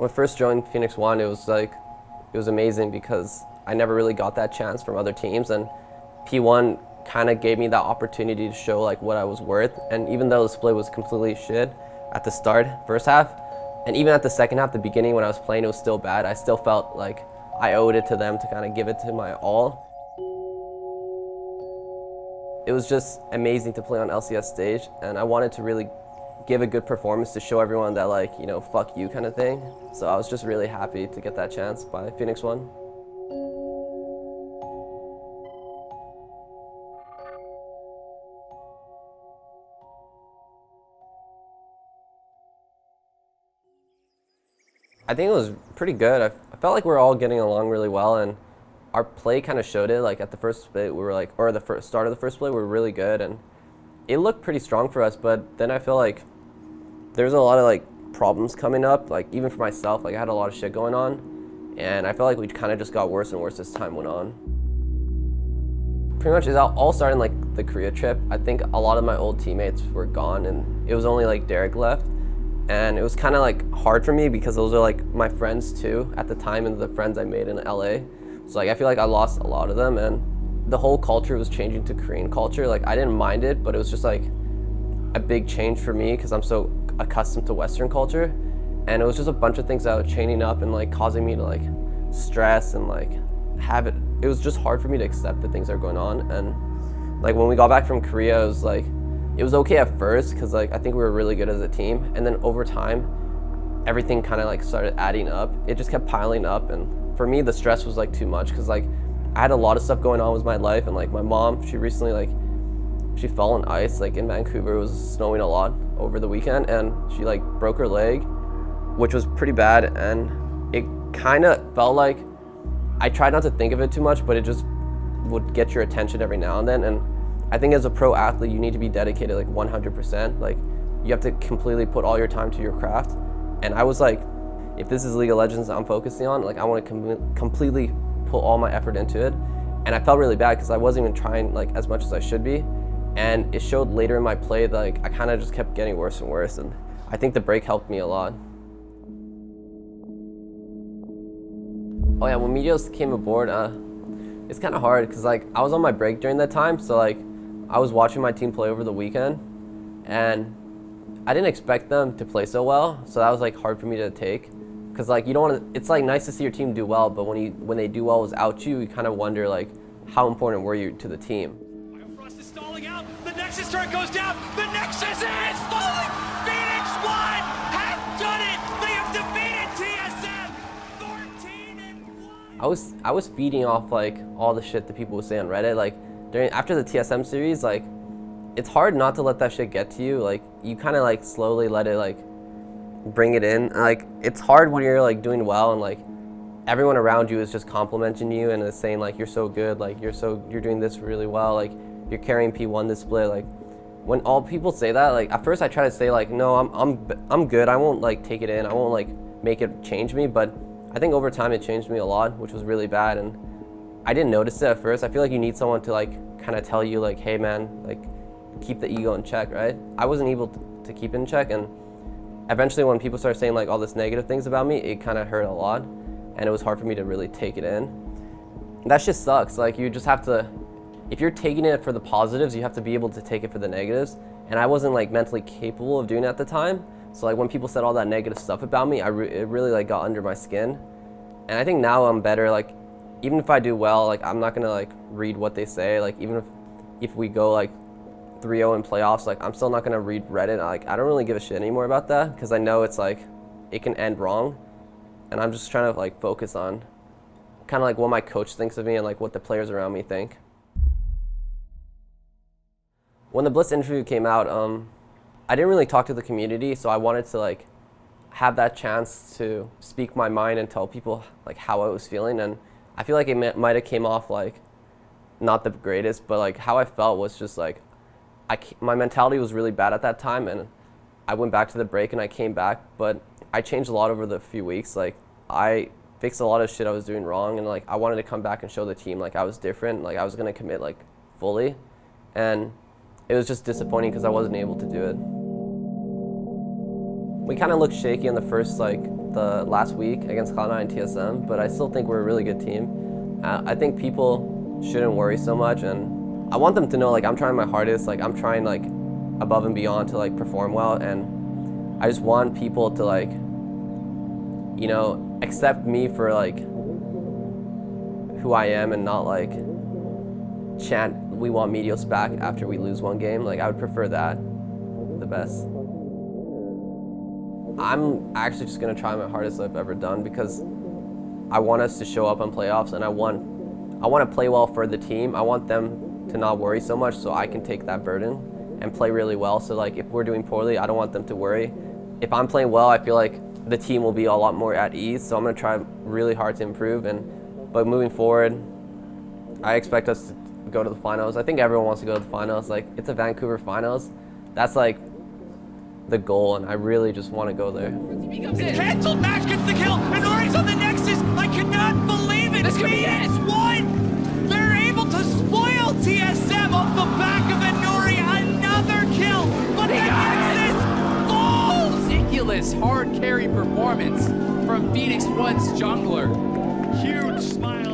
When I first joined Phoenix One, it was amazing because I never really got that chance from other teams, and P1 kind of gave me that opportunity to show like what I was worth. And even though the split was completely shit at the start, first half, and even at the second half, the beginning when I was playing, it was still bad. I still felt like I owed it to them to kind of give it to my all. It was just amazing to play on LCS stage, and I wanted to really give a good performance to show everyone that, like, you know, fuck you kind of thing. So I was just really happy to get that chance by Phoenix One. I think it was pretty good. I felt like we were all getting along really well, and our play kind of showed it. Like at the first split, we were like, or the first start of the first split, we were really good, and it looked pretty strong for us. But then I feel like there's a lot of like problems coming up. Like even for myself, like I had a lot of shit going on, and I felt like we kind of just got worse and worse as time went on. Pretty much, it all started in like the Korea trip. I think a lot of my old teammates were gone, and it was only like Derek left. And it was kind of like hard for me because those are like my friends too at the time, and the friends I made in LA. So like I feel like I lost a lot of them, and the whole culture was changing to Korean culture. Like I didn't mind it, but it was just like a big change for me because I'm so accustomed to Western culture. And it was just a bunch of things that were chaining up and like causing me to like stress and like have it. It was just hard for me to accept the things that are going on. And like when we got back from Korea, it was okay at first because like I think we were really good as a team, and then over time everything kind of like started adding up. It just kept piling up, and for me the stress was like too much because like I had a lot of stuff going on with my life, and like my mom, she recently like she fell on ice like in Vancouver. It was snowing a lot over the weekend, and she like broke her leg, which was pretty bad. And it kind of felt like I tried not to think of it too much, but it just would get your attention every now and then. And I think as a pro athlete, you need to be dedicated like 100%. Like you have to completely put all your time to your craft. And I was like, if this is League of Legends I'm focusing on, like I want to completely put all my effort into it. And I felt really bad because I wasn't even trying like as much as I should be. And it showed later in my play that like I kind of just kept getting worse and worse. And I think the break helped me a lot. Oh yeah, when Meteos came aboard, it's kind of hard because like I was on my break during that time. So like I was watching my team play over the weekend, and I didn't expect them to play so well. So that was like hard for me to take, because like you don't want to. It's like nice to see your team do well, but when they do well without you, you kind of wonder like how important were you to the team. Frost is stalling out. The Nexus turret goes down. The Nexus is falling. Phoenix One has done it. They have defeated TSM 14-1. I was feeding off like all the shit that people would say on Reddit. Like after the TSM series, like it's hard not to let that shit get to you. Like you kind of like slowly let it like bring it in. Like it's hard when you're like doing well and like everyone around you is just complimenting you and is saying like you're so good, like you're doing this really well, like you're carrying P1 this split. Like when all people say that, like at first I try to say like no, I'm good. I won't like take it in. I won't like make it change me. But I think over time it changed me a lot, which was really bad. And I didn't notice it at first. I feel like you need someone to like kind of tell you like, hey man, like keep the ego in check, right? I wasn't able to keep it in check, and eventually when people started saying like all this negative things about me, it kind of hurt a lot, and it was hard for me to really take it in. That shit sucks. Like you just have to, if you're taking it for the positives, you have to be able to take it for the negatives, and I wasn't like mentally capable of doing it at the time. So like when people said all that negative stuff about me, it really like got under my skin. And I think now I'm better. Like even if I do well, like I'm not gonna like read what they say. Like even if we go like 3-0 in playoffs, like I'm still not gonna read Reddit. Like I don't really give a shit anymore about that because I know it's like it can end wrong, and I'm just trying to like focus on kind of like what my coach thinks of me and like what the players around me think. When the Blitz interview came out, I didn't really talk to the community, so I wanted to like have that chance to speak my mind and tell people like how I was feeling. And I feel like it might have came off like not the greatest, but like how I felt was just like my mentality was really bad at that time, and I went back to the break and I came back, but I changed a lot over the few weeks. Like I fixed a lot of shit I was doing wrong, and like I wanted to come back and show the team like I was different, like I was gonna commit like fully, and it was just disappointing because I wasn't able to do it. We kind of looked shaky in the first like the last week against Cloud9 and TSM, but I still think we're a really good team. I think people shouldn't worry so much, and I want them to know like I'm trying my hardest, like I'm trying like above and beyond to like perform well, and I just want people to like, you know, accept me for like who I am and not like chant we want Medios back after we lose one game. Like I would prefer that the best. I'm actually just gonna try my hardest I've ever done because I want us to show up on playoffs, and I want to play well for the team. I want them to not worry so much so I can take that burden and play really well. So like if we're doing poorly, I don't want them to worry. If I'm playing well, I feel like the team will be a lot more at ease. So I'm gonna try really hard to improve, but moving forward, I expect us to go to the finals. I think everyone wants to go to the finals. Like it's a Vancouver finals. That's like the goal, and I really just want to go there. Cancelled, match gets the kill. Inori's on the Nexus. I cannot believe it. Phoenix won. They're able to spoil TSM off the back of Inori. Another kill, but the Nexus falls. Ridiculous hard carry performance from Phoenix One's jungler. Huge smile